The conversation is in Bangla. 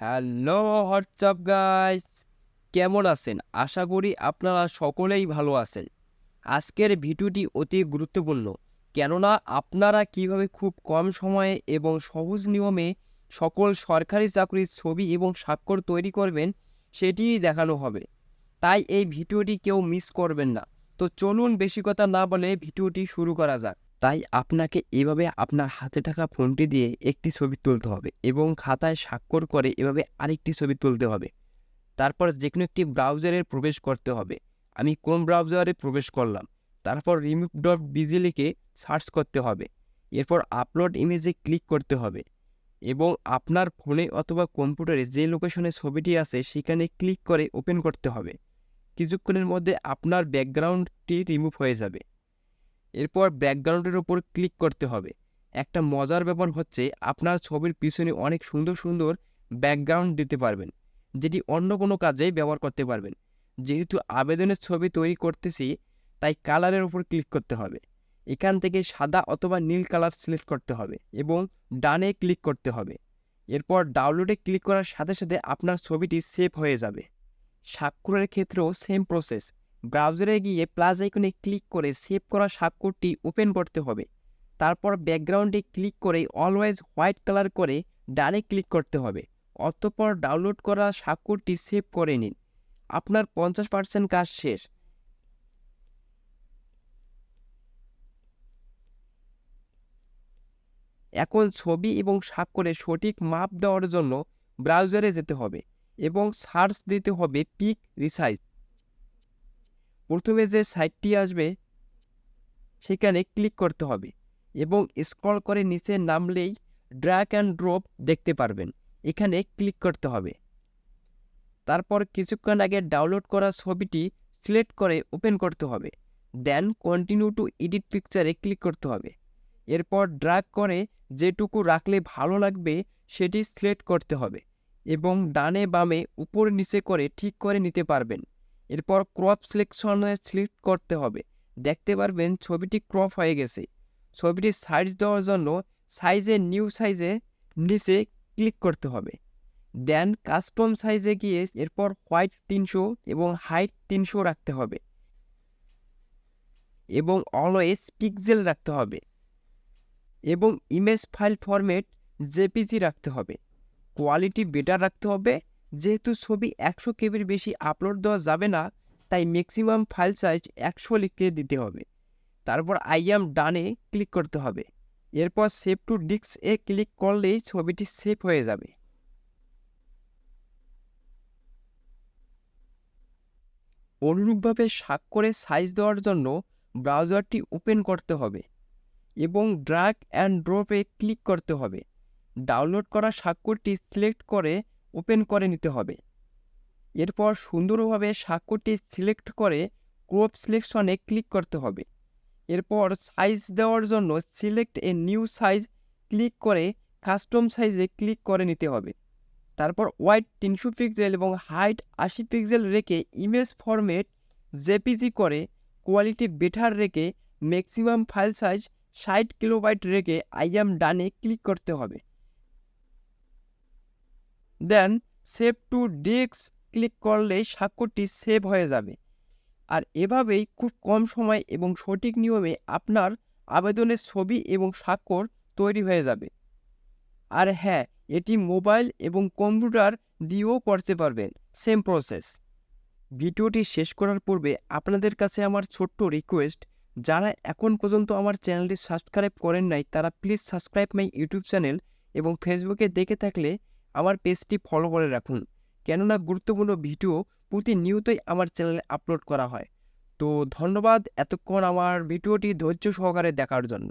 হ্যালো হোয়াটসঅ্যাপ গাইস, কেমন আছেন? আশা করি আপনারা সকলেই ভালো আছেন। আজকের ভিডিওটি অতি গুরুত্বপূর্ণ, কেননা আপনারা কিভাবে খুব কম সময়ে এবং সহজ নিয়মে সকল সরকারি চাকরির ছবি এবং স্বাক্ষর তৈরি করবেন সেটিই দেখানো হবে। তাই এই ভিডিওটি কেউ মিস করবেন না। তো চলুন বেশি কথা না বলে ভিডিওটি শুরু করা যাক। তাই আপনাকে এভাবে আপনার হাতে থাকা ফোনটি দিয়ে একটি ছবি তুলতে হবে এবং খাতায় স্বাক্ষর করে এভাবে আরেকটি ছবি তুলতে হবে। তারপর যেকোনো একটি ব্রাউজারে প্রবেশ করতে হবে। আমি কোন ব্রাউজারে প্রবেশ করলাম। তারপর remove.bg লিখে সার্চ করতে হবে। এরপর আপলোড ইমেজে ক্লিক করতে হবে এবং আপনার ফোনে অথবা কম্পিউটারে যে লোকেশনে ছবিটি আছে সেখানে ক্লিক করে ওপেন করতে হবে। কিছুক্ষণের মধ্যে আপনার ব্যাকগ্রাউন্ডটি রিমুভ হয়ে যাবে। এরপর ব্যাকগ্রাউন্ডের উপর ক্লিক করতে হবে। একটা মজার ব্যাপার হচ্ছে আপনার ছবির পিছনে অনেক সুন্দর সুন্দর ব্যাকগ্রাউন্ড দিতে পারবেন, যেটি অন্য কোনো কাজে ব্যবহার করতে পারবেন। যেহেতু আবেদনের ছবি তৈরি করতেছি, তাই কালারের উপর ক্লিক করতে হবে। এখান থেকে সাদা অথবা নীল কালার সিলেক্ট করতে হবে এবং ডানে ক্লিক করতে হবে। এরপর ডাউনলোডে ক্লিক করার সাথে সাথে আপনার ছবিটি সেভ হয়ে যাবে। স্বাক্ষরের ক্ষেত্রেও সেম প্রসেস। ব্রাউজারে গিয়ে প্লাস আইকনে ক্লিক করে সেভ করা স্বাক্ষরটি ওপেন করতে হবে। তারপর ব্যাকগ্রাউন্ডে ক্লিক করে অলওয়েজ হোয়াইট কালার করে ডানে ক্লিক করতে হবে। অতঃপর ডাউনলোড করা স্বাক্ষরটি সেভ করে নিন। আপনার 50% কাজ শেষ। এখন ছবি এবং স্বাক্ষরে সঠিক মাপ দেওয়ার জন্য ব্রাউজারে যেতে হবে এবং সার্চ দিতে হবে পিক রিসাইজ। প্রথমে যে সাইটটি আসবে সেখানে ক্লিক করতে হবে এবং স্ক্রল করে নিচে নামলেই ড্র্যাগ অ্যান্ড ড্রপ দেখতে পারবেন। এখানে ক্লিক করতে হবে। তারপর কিছুক্ষণ আগে ডাউনলোড করা ছবিটি সিলেক্ট করে ওপেন করতে হবে। দেন কন্টিনিউ টু এডিট পিকচারে ক্লিক করতে হবে। এরপর ড্র্যাগ করে যেটুকু রাখলে ভালো লাগবে সেটি সিলেক্ট করতে হবে এবং ডানে বামে উপর নিচে করে ঠিক করে নিতে পারবেন। এরপর ক্রপ সিলেকশনে সিলেক্ট করতে হবে। দেখতে পারবেন ছবিটি ক্রপ হয়ে গেছে। ছবিটির সাইজ দেওয়ার জন্য সাইজে নিউ সাইজে নিচে ক্লিক করতে হবে। দেন কাস্টম সাইজে গিয়ে এরপর হোয়াইট 300 এবং হাইট 300 রাখতে হবে এবং অলওয়েজ পিক্সেল রাখতে হবে এবং ইমেজ ফাইল ফরম্যাট জেপিজি রাখতে হবে। কোয়ালিটি বেটার রাখতে হবে। যেহেতু ছবি 100 কেবির বেশি আপলোড দেওয়া যাবে না, তাই ম্যাক্সিমাম ফাইল সাইজ 100 লিখে দিতে হবে। তারপর আই অ্যাম ডানে ক্লিক করতে হবে। এরপর সেভ টু ডিস্ক এ ক্লিক করলেই ছবিটি সেভ হয়ে যাবে। অনুরূপভাবে স্বাক্ষরে সাইজ দেওয়ার জন্য ব্রাউজারটি ওপেন করতে হবে এবং ড্র্যাগ অ্যান্ড ড্রপে ক্লিক করতে হবে। ডাউনলোড করা স্বাক্ষরটি সিলেক্ট করে ওপেন করে নিতে হবে। এরপর সুন্দরভাবে স্বাক্ষরটি সিলেক্ট করে ক্রপ সিলেকশনে ক্লিক করতে হবে। এরপর সাইজ দেওয়ার জন্য select a new size click করে কাস্টম সাইজে ক্লিক করে নিতে হবে। তারপর ওয়াইড 300 পিক্সেল এবং হাইট 80 পিক্সেল রেখে ইমেজ ফরম্যাট জেপিজি করে কোয়ালিটি বেটার রেখে ম্যাক্সিমাম ফাইল সাইজ 60 কিলোবাইট রেখে আই অ্যাম ডানে ক্লিক করতে হবে। দেন সেভ টু ডিস্ক ক্লিক করলে স্বাক্ষরটি সেভ হয়ে যাবে। আর এভাবেই খুব কম সময় এবং সঠিক নিয়মে আপনার আবেদনের ছবি এবং স্বাক্ষর তৈরি হয়ে যাবে। আর হ্যাঁ, এটি মোবাইল এবং কম্পিউটার দিয়েও করতে পারবেন, সেম প্রসেস। ভিডিওটি শেষ করার পূর্বে আপনাদের কাছে আমার ছোট্ট রিকোয়েস্ট, যারা এখন পর্যন্ত আমার চ্যানেলটি সাবস্ক্রাইব করেন নাই তারা please subscribe my YouTube channel এবং ফেসবুকে দেখে থাকলে আমার পেজটি ফলো করে রাখুন, কেননা গুরুত্বপূর্ণ ভিডিও প্রতিনিয়তই আমার চ্যানেলে আপলোড করা হয়। তো ধন্যবাদ এতক্ষণ আমার ভিডিওটি ধৈর্য সহকারে দেখার জন্য।